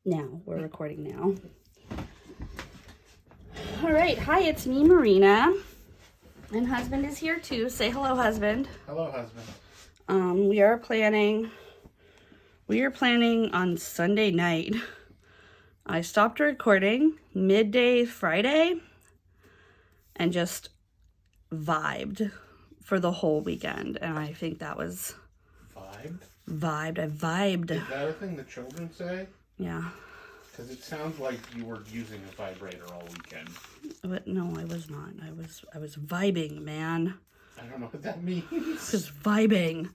Now, we're recording now. All right, hi, it's me, Marina. And husband is here too. Say hello, husband. Hello, husband. We are planning on Sunday night. I stopped recording midday Friday and just vibed for the whole weekend. And I think that was... Vibed? I vibed. Is that a thing the children say? Yeah. Because it sounds like you were using a vibrator all weekend. But no, I was not. I was vibing, man. I don't know what that means. Just vibing.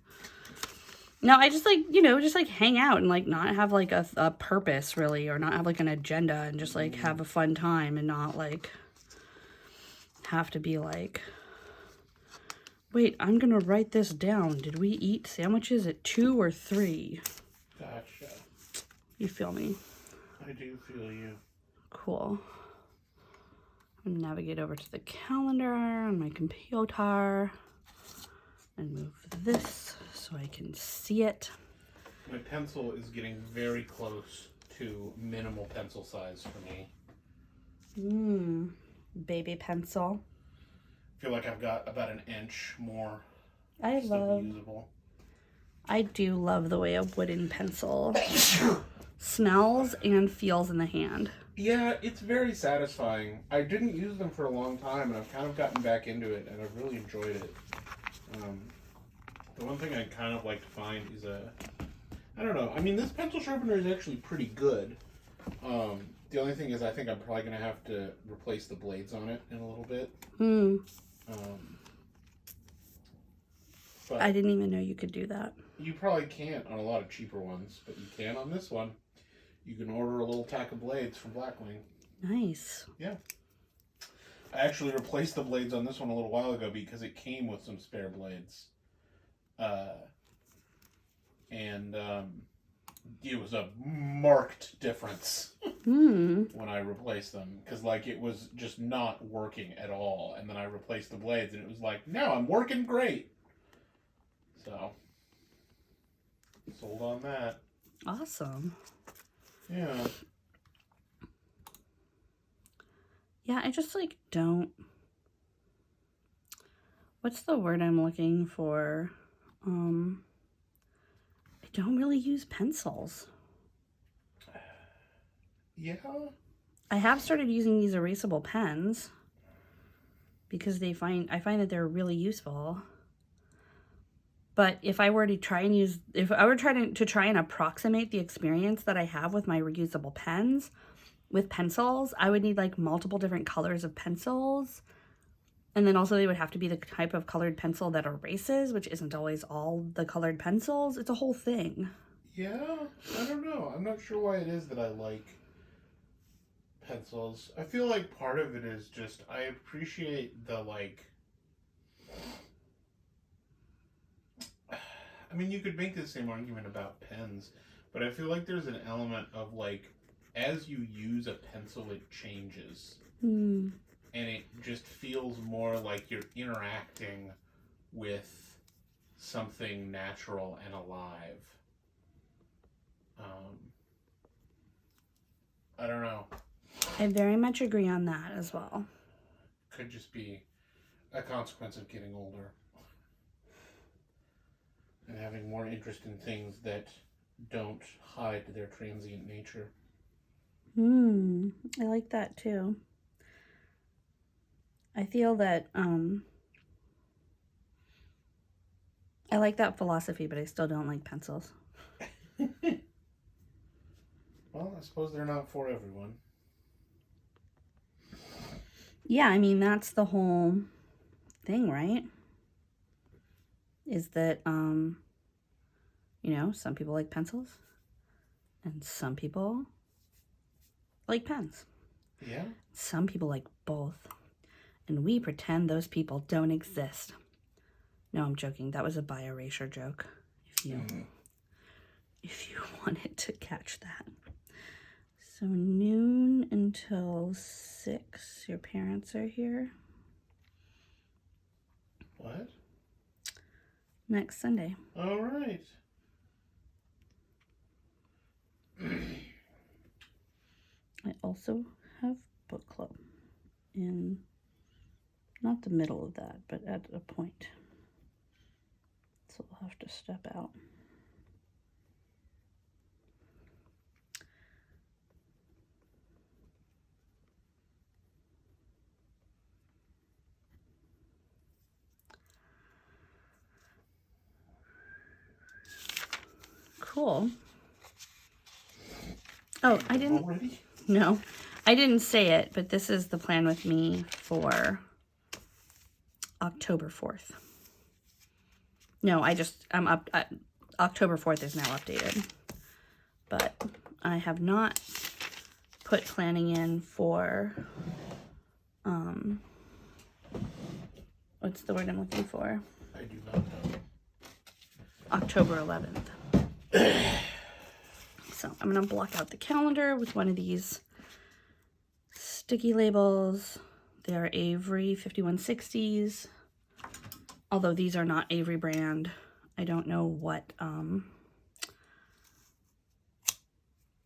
No, I just just hang out and not have a purpose really, or not have an agenda, and just have a fun time and not have to be wait, I'm gonna write this down. Did we eat sandwiches at 2 or 3? Gotcha. You feel me? I do feel you. Cool. I'm gonna navigate over to the calendar on my computer and move this so I can see it. My pencil is getting very close to minimal pencil size for me. Baby pencil. I feel like I've got about an inch more usable. I do love the way a wooden pencil smells and feels in the hand. Yeah, it's very satisfying. I didn't use them for a long time, and I've kind of gotten back into it, and I've really enjoyed it. The one thing I kind of like to find is I don't know. I mean, this pencil sharpener is actually pretty good. The only thing is I think I'm probably going to have to replace the blades on it in a little bit. But I didn't even know you could do that. You probably can't on a lot of cheaper ones, but you can on this one. You can order a little tack of blades from Blackwing. Nice. Yeah. I actually replaced the blades on this one a little while ago because it came with some spare blades. It was a marked difference when I replaced them. Because, it was just not working at all. And then I replaced the blades, and it was like, no, I'm working great. So, sold on that. Awesome. Yeah. Yeah, I just don't... What's the word I'm looking for? I don't really use pencils. Yeah. I have started using these erasable pens because I find that they're really useful. But if I were to try and approximate the experience that I have with my reusable pens with pencils, I would need multiple different colors of pencils. And then also they would have to be the type of colored pencil that erases, which isn't always all the colored pencils. It's a whole thing. Yeah, I don't know. I'm not sure why it is that I like pencils. I feel like part of it is just I appreciate the I mean, you could make the same argument about pens, but I feel like there's an element of as you use a pencil, it changes. And it just feels more like you're interacting with something natural and alive. I don't know. I very much agree on that as well. Could just be a consequence of getting older. And having more interest in things that don't hide their transient nature. I like that too. I feel that I like that philosophy, but I still don't like pencils. Well, I suppose they're not for everyone. Yeah, I mean, that's the whole thing, right? Is that, some people like pencils and some people like pens. Yeah. Some people like both. And we pretend those people don't exist. No, I'm joking. That was a by erasure joke. If you wanted to catch that. So noon until 6, your parents are here? What? Next Sunday. All right. also have book club in not the middle of that, but at a point. So we'll have to step out. Cool. Oh, I didn't. Already? No, I didn't say it, but this is the plan with me for October 4th. No, I'm up. October 4th is now updated, but I have not put planning in for, what's the word I'm looking for? I do not know. October 11th. So I'm going to block out the calendar with one of these sticky labels. They are Avery 5160s. Although these are not Avery brand. I don't know what, I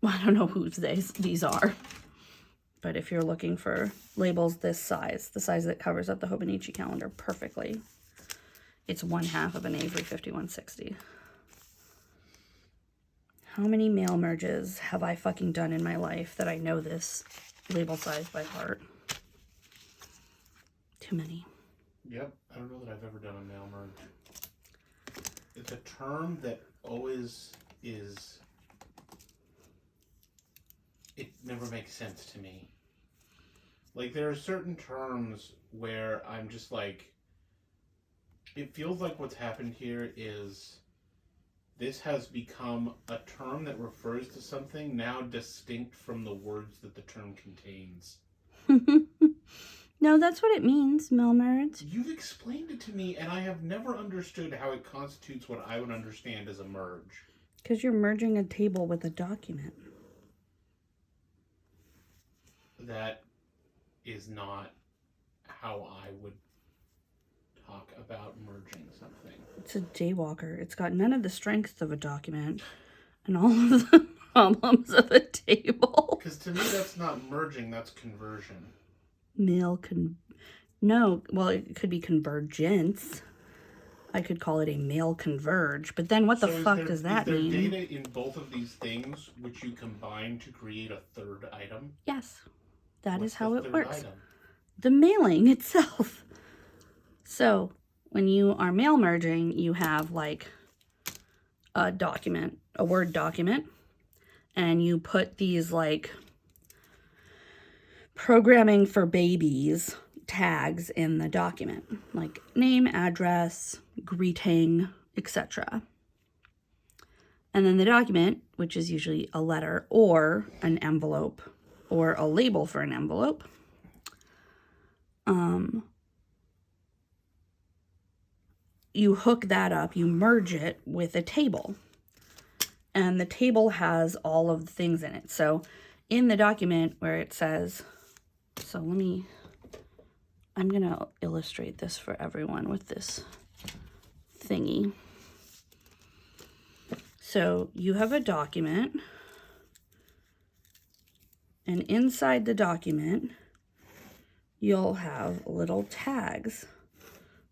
don't know whose these are. But if you're looking for labels this size, the size that covers up the Hobonichi calendar perfectly, it's 1/2 of an Avery 5160. How many mail merges have I fucking done in my life that I know this label size by heart? Too many. Yep, I don't know that I've ever done a mail merge. It's a term that always is... It never makes sense to me. Like, there are certain terms where I'm just like... It feels like what's happened here is... This has become a term that refers to something now distinct from the words that the term contains. No, that's what it means, mail merge. You've explained it to me, and I have never understood how it constitutes what I would understand as a merge. Because you're merging a table with a document. That is not how I would talk about merging something. It's a jaywalker. It's got none of the strengths of a document and all of the problems of a table. Because to me, that's not merging, that's conversion. No, well, it could be convergence. I could call it a mail converge, but then what the fuck does that mean? Is there data in both of these things which you combine to create a third item? Yes, that is how it works. Item? The mailing itself. So when you are mail merging, you have like a document, a Word document, and you put these like programming for babies tags in the document, like name, address, greeting, etc. And then the document, which is usually a letter or an envelope or a label for an envelope, you hook that up, you merge it with a table. And the table has all of the things in it. So in the document where it says, I'm going to illustrate this for everyone with this thingy. So you have a document, and inside the document, you'll have little tags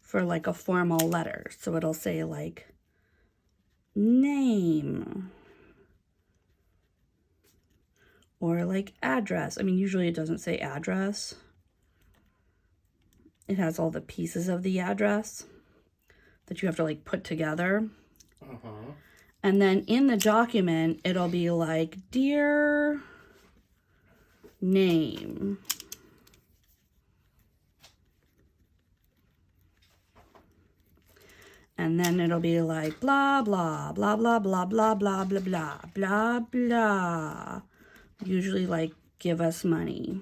for like a formal letter. So it'll say like name or like address. I mean, usually it doesn't say address. It has all the pieces of the address that you have to like put together. And then in the document, it'll be like, dear name. And then it'll be like, blah, blah, blah, blah, blah, blah, blah, blah, blah, blah, blah. Usually like, give us money.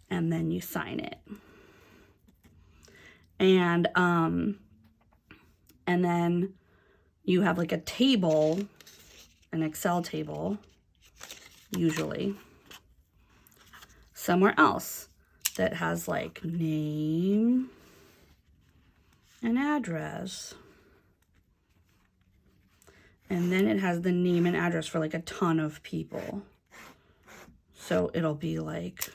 And then you sign it. And then you have like a table, an Excel table, usually, somewhere else that has like name and address And then it has the name and address for like a ton of people. So it'll be like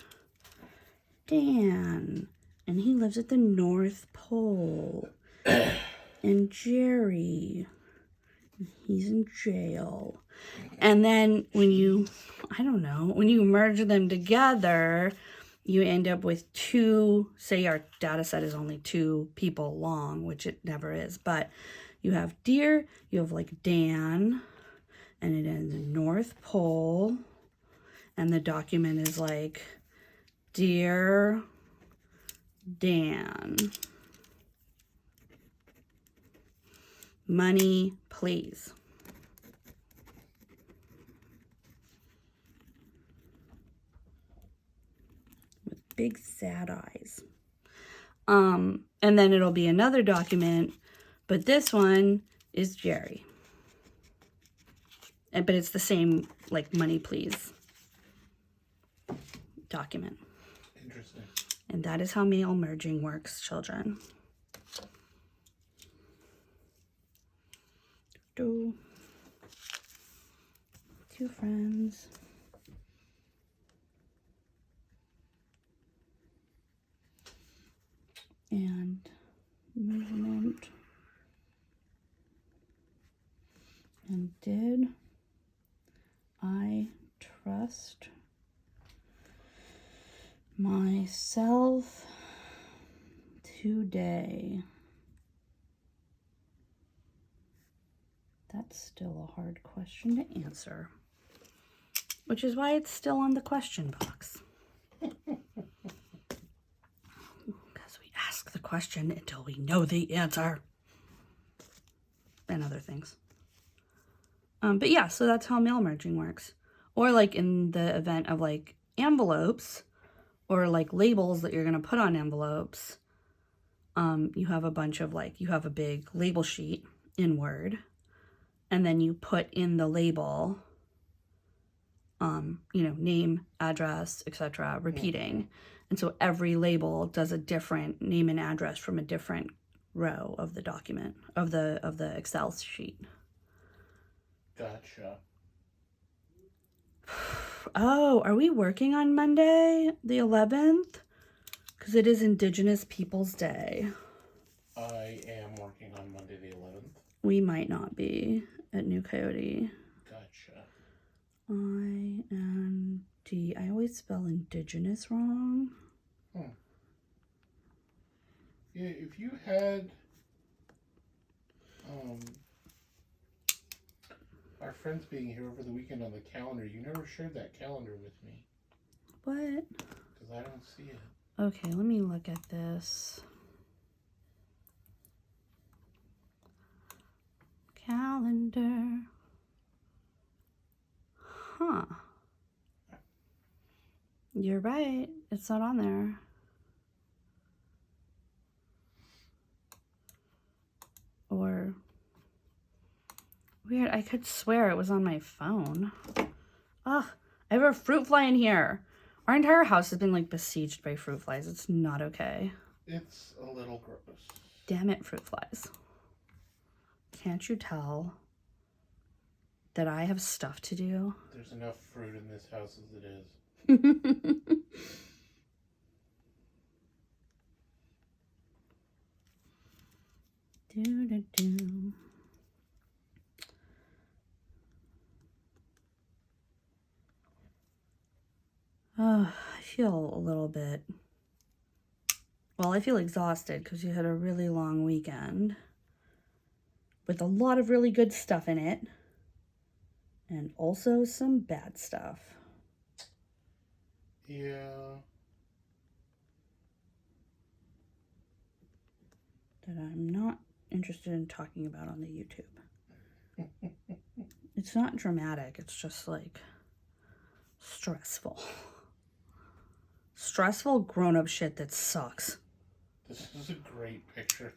Dan, and he lives at the North Pole. And Jerry, he's in jail. And then when you, I don't know, when you merge them together, you end up with two, say our data set is only 2 people long, which it never is, but you have Dear, you have like Dan, and it ends in North Pole, and the document is like, Dear Dan, money, please. With big sad eyes. And then it'll be another document, but this one is Jerry. But it's the same, like, money, please document. Interesting. And that is how mail merging works, children. Two friends. And measurement. And did I trust myself today? That's still a hard question to answer, which is why it's still on the question box. Because we ask the question until we know the answer. And other things. But yeah, so that's how mail merging works. Or like in the event of like envelopes or like labels that you're going to put on envelopes, you have a bunch of like, you have a big label sheet in Word, and then you put in the label, you know, name, address, etc., repeating. And so every label does a different name and address from a different row of the document, of the Excel sheet. Gotcha. Oh, are we working on Monday, the 11th? Because it is Indigenous Peoples Day. I am working on Monday the 11th. We might not be at New Coyote. Gotcha. I-N-D. I always spell Indigenous wrong. Yeah, if you had our friends being here over the weekend on the calendar, you never shared that calendar with me. What? Because I don't see it. Okay, let me look at this. Calendar. Huh. You're right. It's not on there. Or... Weird, I could swear it was on my phone. Ugh, I have a fruit fly in here. Our entire house has been like besieged by fruit flies. It's not okay. It's a little gross. Damn it, fruit flies. Can't you tell that I have stuff to do? There's enough fruit in this house as it is. Do-do-do. Oh, I feel a little bit... Well, I feel exhausted because you had a really long weekend with a lot of really good stuff in it and also some bad stuff. Yeah. That I'm not interested in talking about on the YouTube. It's not dramatic. It's just like stressful. Stressful grown-up shit that sucks. This is a great picture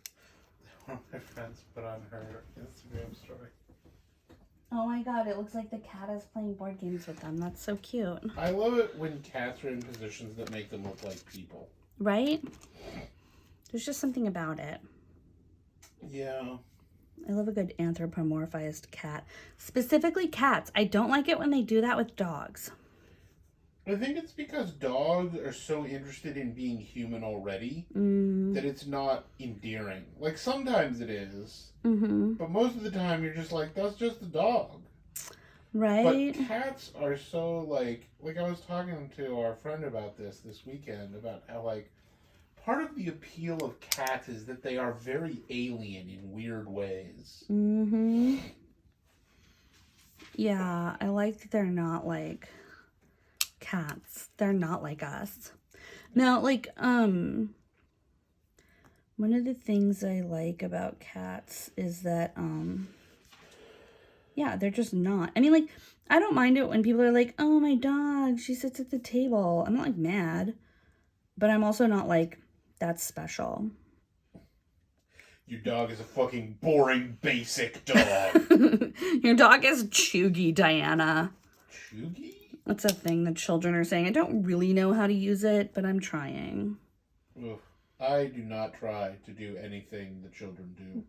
that one of my friends put on her Instagram story. Oh my god, it looks like the cat is playing board games with them. That's so cute. I love it when cats are in positions that make them look like people. Right? There's just something about it. Yeah. I love a good anthropomorphized cat. Specifically cats. I don't like it when they do that with dogs. I think it's because dogs are so interested in being human already that it's not endearing. Like, sometimes it is, but most of the time you're just like, that's just a dog. Right? But cats are so, like I was talking to our friend about this weekend, about how, like, part of the appeal of cats is that they are very alien in weird ways. Yeah, I like that they're not like cats. They're not like us. Now, like, one of the things I like about cats is that, yeah, they're just not. I mean, like, I don't mind it when people are like, oh, my dog, she sits at the table. I'm not, like, mad. But I'm also not like, that's special. Your dog is a fucking boring, basic dog. Your dog is chuggy, Diana. Chuggy? That's a thing that children are saying. I don't really know how to use it, but I'm trying. Ugh. I do not try to do anything the children do.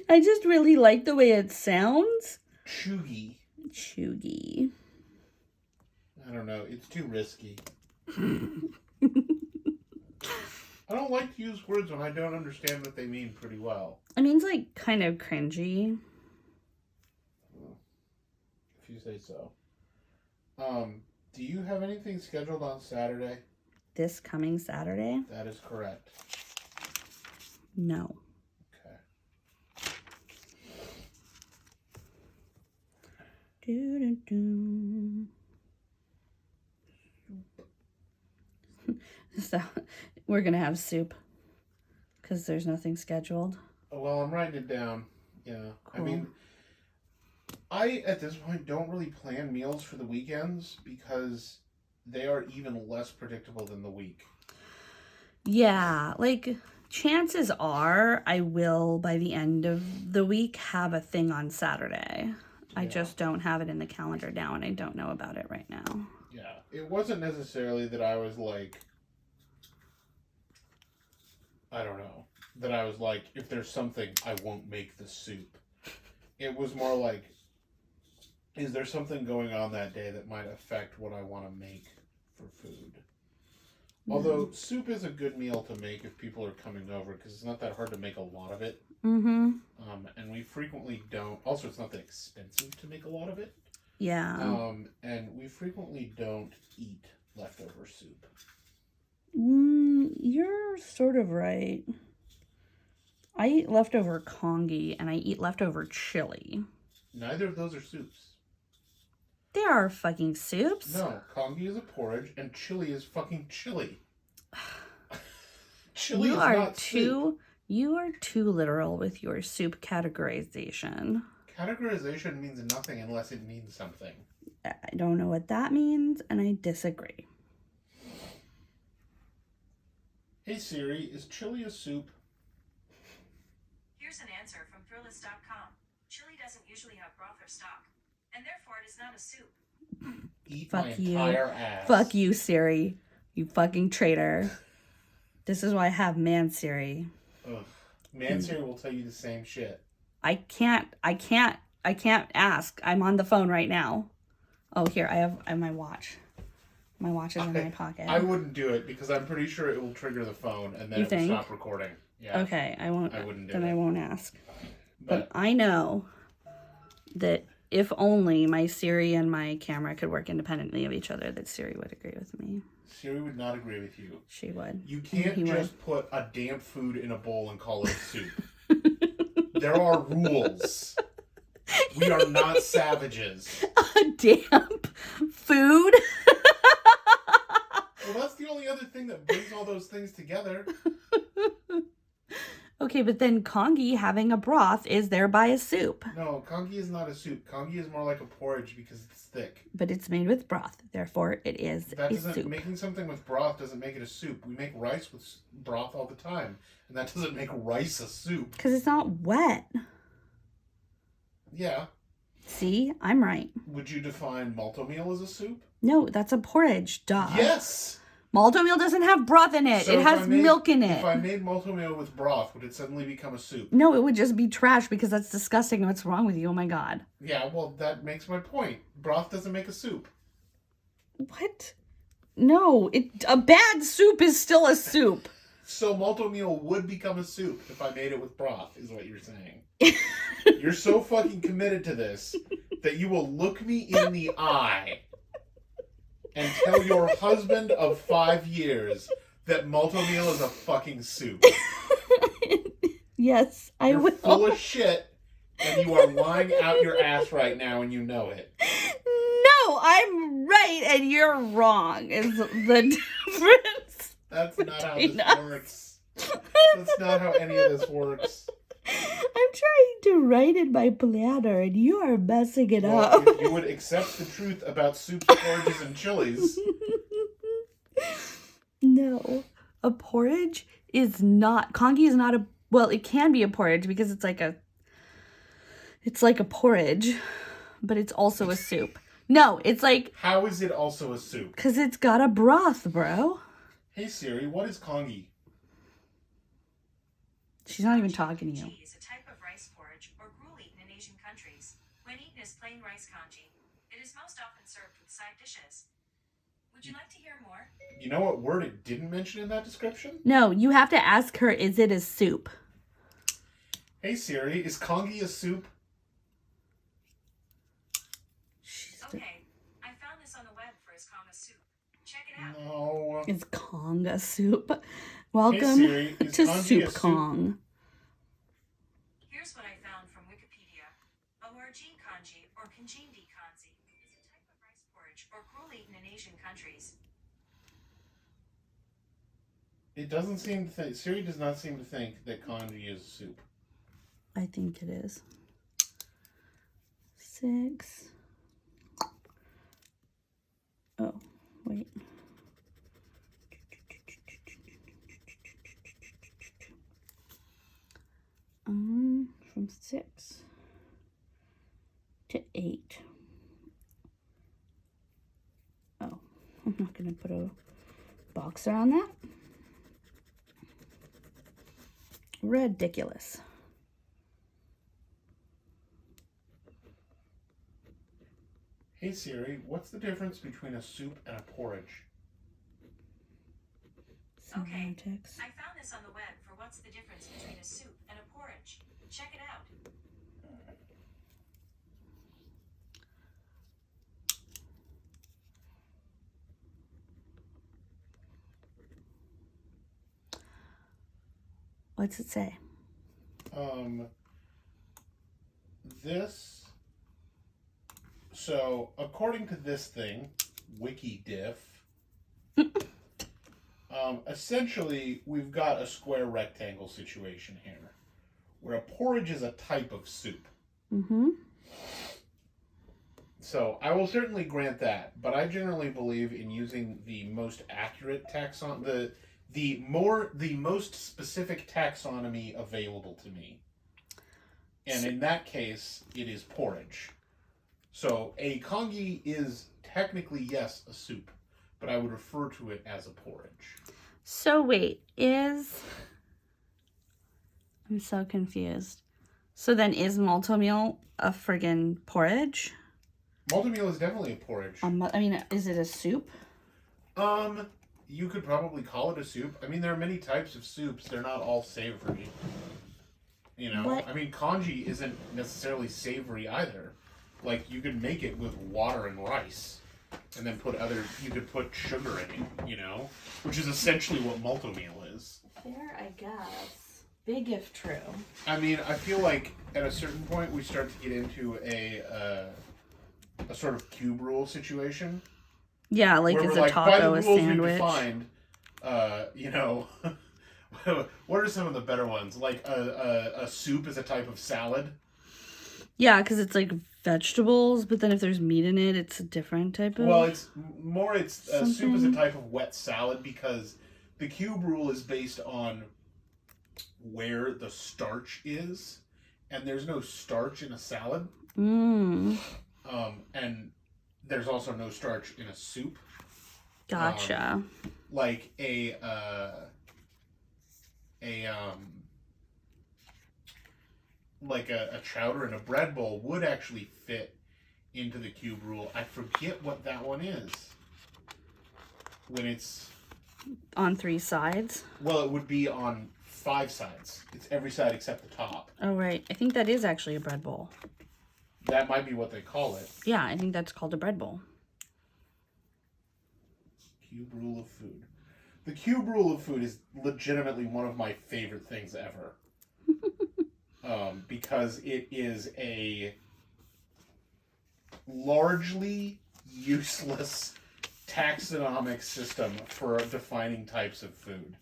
I just really like the way it sounds. Chuggy. Chuggy. I don't know. It's too risky. I don't like to use words when I don't understand what they mean pretty well. It means, like, kind of cringy. If you say so. Do you have anything scheduled on Saturday? This coming Saturday? That is correct. No. Okay. Do-do-do. So, we're going to have soup because there's nothing scheduled. Well, I'm writing it down. Yeah. Cool. I mean, I, at this point, don't really plan meals for the weekends because they are even less predictable than the week. Yeah, like, chances are I will, by the end of the week, have a thing on Saturday. I just don't have it in the calendar now, and I don't know about it right now. Yeah, it wasn't necessarily that I was like, I don't know, that I was like, if there's something, I won't make the soup. It was more like, is there something going on that day that might affect what I want to make for food? Although, soup is a good meal to make if people are coming over, because it's not that hard to make a lot of it. And we frequently don't... Also, it's not that expensive to make a lot of it. Yeah. And we frequently don't eat leftover soup. You're sort of right. I eat leftover congee, and I eat leftover chili. Neither of those are soups. They are fucking soups. No, congee is a porridge, and chili is fucking chili. Chili is not soup. You are too literal with your soup categorization. Categorization means nothing unless it means something. I don't know what that means, and I disagree. Hey Siri, is chili a soup? Here's an answer from Thrillist.com. Chili doesn't usually have broth or stock, and therefore it is not a soup. Eat Fuck my you. entire ass. Fuck you, Siri. You fucking traitor. This is why I have Man Siri. Ugh. Man Siri will tell you the same shit. I can't ask. I'm on the phone right now. Oh, here, I have my watch. My watch is in my pocket. I wouldn't do it because I'm pretty sure it will trigger the phone and then it will stop recording. Yeah. Okay, I won't. I wouldn't do then it. I won't ask. But I know that if only my Siri and my camera could work independently of each other, that Siri would agree with me. Siri would not agree with you. She would. You can't just put a damp food in a bowl and call it soup. There are rules. We are not savages. A damp food? Well, that's the only other thing that brings all those things together. Okay, but then congee having a broth is thereby a soup. No, congee is not a soup. Congee is more like a porridge because it's thick. But it's made with broth, therefore it is a soup. Making something with broth doesn't make it a soup. We make rice with broth all the time, and that doesn't make rice a soup. Because it's not wet. Yeah. See, I'm right. Would you define malto meal as a soup? No, that's a porridge, duh. Yes! Malto meal doesn't have broth in it. So It if has I made- milk in it. If I made malto meal with broth, would it suddenly become a soup? No, it would just be trash because that's disgusting. What's wrong with you? Oh my god. Yeah, well, that makes my point. Broth doesn't make a soup. What? No, a bad soup is still a soup. So malto meal would become a soup if I made it with broth, is what you're saying. You're so fucking committed to this that you will look me in the eye and tell your husband of 5 years that malto meal is a fucking soup. Yes, I You're will. full of shit, and you are lying out your ass right now, and you know it. No, I'm right and you're wrong. Is the difference? That's not how between this us. works. That's not how any of this works. I'm trying to write in my planner and you are messing it Well, up. if you would accept the truth about soups, porridges, and chilies, No, a porridge is not. Congee is not a. Well, it can be a porridge because it's like a porridge, but it's also a soup. No, it's like how is it also a soup? because it's got a broth, bro. Hey Siri, what is congee? She's not even talking to you. Congee is a type of rice porridge or gruel eaten in Asian countries. When eaten as plain rice congee, it is most often served with side dishes. Would you like to hear more? You know what word it didn't mention in that description? No, you have to ask her. Is it a soup? Hey Siri, is congee a soup? Okay, I found this on the web for Iskonga soup. Check it out. No. Is Kong a soup? Hey Welcome Siri, is to congee Soup a soup? Kong. Here's what I found from Wikipedia. Awarjeen congee or kanjindi kanzi is a type of rice porridge or gruel eaten in Asian countries. It doesn't seem to think. Siri does not seem to think that congee is soup. I think it is. 6. Oh, wait. From 6 to 8. Oh, I'm not going to put a boxer on that. Ridiculous. Hey Siri, what's the difference between a soup and a porridge? Okay, Semantics. I found this on the web for what's the difference between a soup and a porridge. Check it out. What's it say? This. So, according to this thing, WikiDiff, essentially, we've got a square rectangle situation here, where a porridge is a type of soup. Mm-hmm. So, I will certainly grant that, but I generally believe in using the most accurate taxon, the most specific taxonomy available to me. And in that case, it is porridge. So a congee is technically, yes, a soup, but I would refer to it as a porridge. So wait, I'm so confused. So then is malto meal a friggin' porridge? Malto meal is definitely a porridge. I mean, is it a soup? You could probably call it a soup. I mean, there are many types of soups. They're not all savory. You know? What? I mean, congee isn't necessarily savory either. Like, you could make it with water and rice. And then you could put sugar in it, you know? Which is essentially what malto meal is. Fair, I guess. Big if true. I mean, I feel like at a certain point we start to get into a sort of cube rule situation. Yeah, like where is we're a like, by the taco a rules we've sandwich? defined, you know, what are some of the better ones? Like a soup is a type of salad. Yeah, because it's like vegetables, but then if there's meat in it, it's a different type of... Well, soup is a something. type of wet salad because the cube rule is based on where the starch is, and there's no starch in a salad. Mm. And there's also no starch in a soup. Gotcha. Like a chowder in a bread bowl would actually fit into the cube rule. I forget what that one is. When it's On 3 sides? well, it would be on 5 sides. It's every side except the top. Oh, right. I think that is actually a bread bowl. That might be what they call it. Yeah, I think that's called a bread bowl. Cube rule of food. The cube rule of food is legitimately one of my favorite things ever. Because it is a largely useless taxonomic system for defining types of food.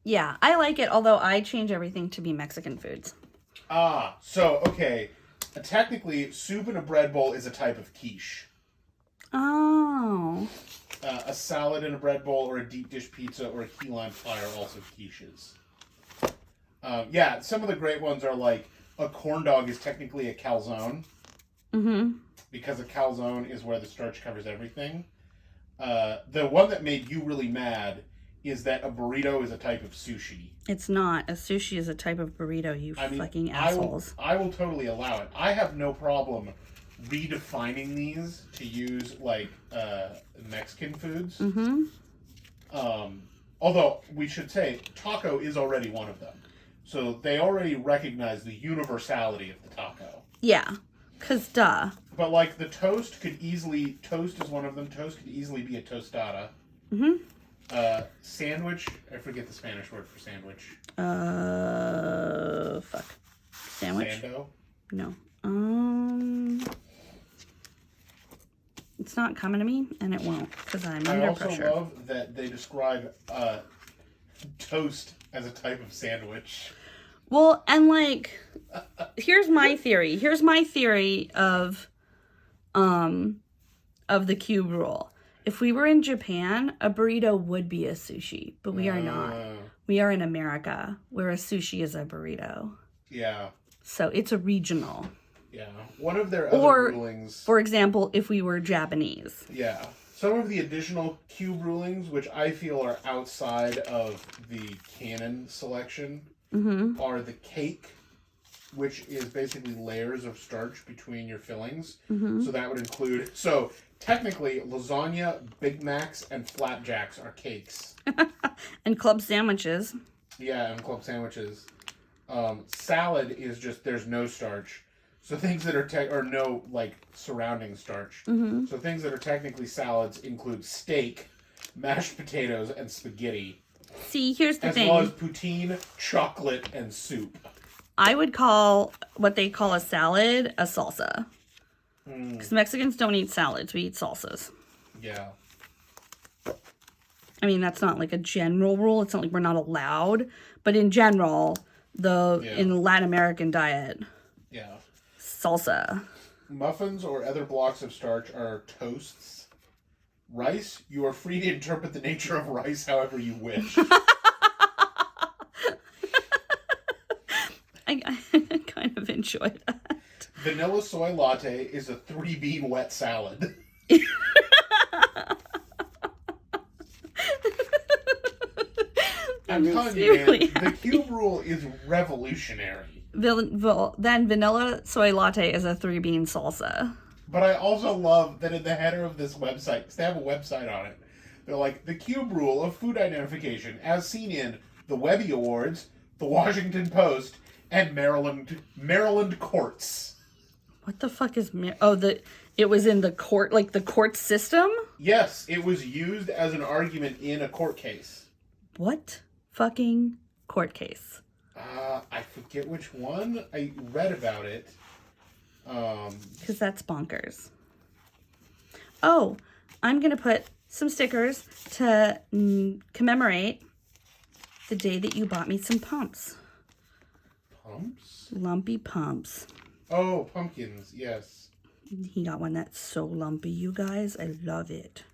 Yeah, I like it, although I change everything to be Mexican foods. Okay. Technically, soup in a bread bowl is a type of quiche. Oh. A salad in a bread bowl or a deep dish pizza or a key lime pie are also quiches. Some of the great ones are like a corn dog is technically a calzone. Mm-hmm. Because a calzone is where the starch covers everything. The one that made you really mad is that a burrito is a type of sushi. It's not. A sushi is a type of burrito, fucking assholes. I will totally allow it. I have no problem redefining these to use, like, Mexican foods. Mm-hmm. Although, we should say, taco is already one of them. So they already recognize the universality of the taco. Yeah, because duh. But, like, the toast is one of them. Toast could easily be a tostada. Mm-hmm. Sandwich, I forget the Spanish word for sandwich. Fuck. Sandwich? Sando? No. It's not coming to me, and it won't, because I'm under pressure. I also love that they describe toast as a type of sandwich. Well, and like, here's my theory. Here's my theory of the cube rule. If we were in Japan, a burrito would be a sushi, but we are not. We are in America, where a sushi is a burrito. Yeah. So it's a regional. Yeah. One of their other rulings... For example, if we were Japanese. Yeah. Some of the additional cube rulings, which I feel are outside of the canon selection, are the cake, which is basically layers of starch between your fillings. So that would include... So, technically, lasagna, Big Macs, and flapjacks are cakes. And club sandwiches. Yeah, and club sandwiches. Salad is just, there's no starch. So things that are no, like, surrounding starch. So things that are technically salads include steak, mashed potatoes, and spaghetti. See, here's the thing. As well as poutine, chocolate, and soup. I would call what they call a salad a salsa. Because Mexicans don't eat salads. We eat salsas. Yeah. I mean, that's not like a general rule. It's not like we're not allowed. But in general, in the Latin American diet, salsa. Muffins or other blocks of starch are toasts. Rice, you are free to interpret the nature of rice however you wish. I kind of enjoy that. Vanilla soy latte is a 3-bean wet salad. I'm telling you, man, the cube rule is revolutionary. Then vanilla soy latte is a 3-bean salsa. But I also love that in the header of this website, because they have a website on it, they're like, the cube rule of food identification, as seen in the Webby Awards, the Washington Post, and Maryland courts. What the fuck is... it was in the court, like the court system? Yes, it was used as an argument in a court case. What fucking court case? I forget which one. I read about it. Because that's bonkers. Oh, I'm going to put some stickers to commemorate the day that you bought me some pumps. Pumps? Lumpy pumps. Oh, pumpkins, yes. He got one that's so lumpy, you guys. I love it.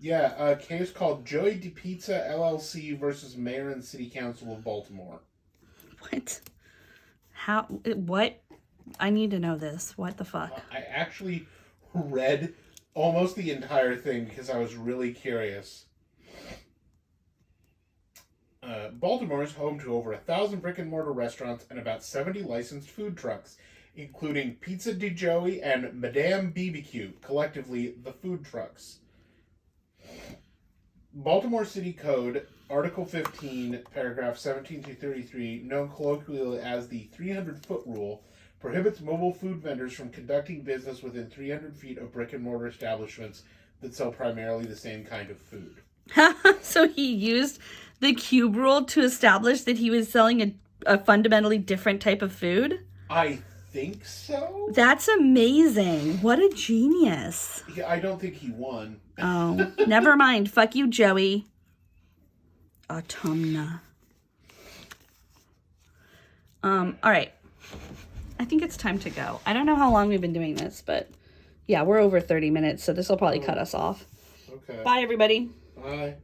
Yeah, a case called Joey DePizza LLC versus Mayor and City Council of Baltimore. What? How? What? I need to know this. What the fuck? I actually read almost the entire thing because I was really curious. Baltimore is home to over 1,000 brick-and-mortar restaurants and about 70 licensed food trucks, including Pizza di Joey and Madame BBQ, collectively the food trucks. Baltimore City Code, Article 15, paragraph 17 through 33, known colloquially as the 300-foot rule, prohibits mobile food vendors from conducting business within 300 feet of brick-and-mortar establishments that sell primarily the same kind of food. So he used the cube rule to establish that he was selling a fundamentally different type of food? I think so. That's amazing. What a genius. Yeah, I don't think he won. Oh, never mind. Fuck you, Joey. Autumna. All right. I think it's time to go. I don't know how long we've been doing this, but yeah, we're over 30 minutes, so this will probably cut us off. Okay. Bye, everybody. Bye.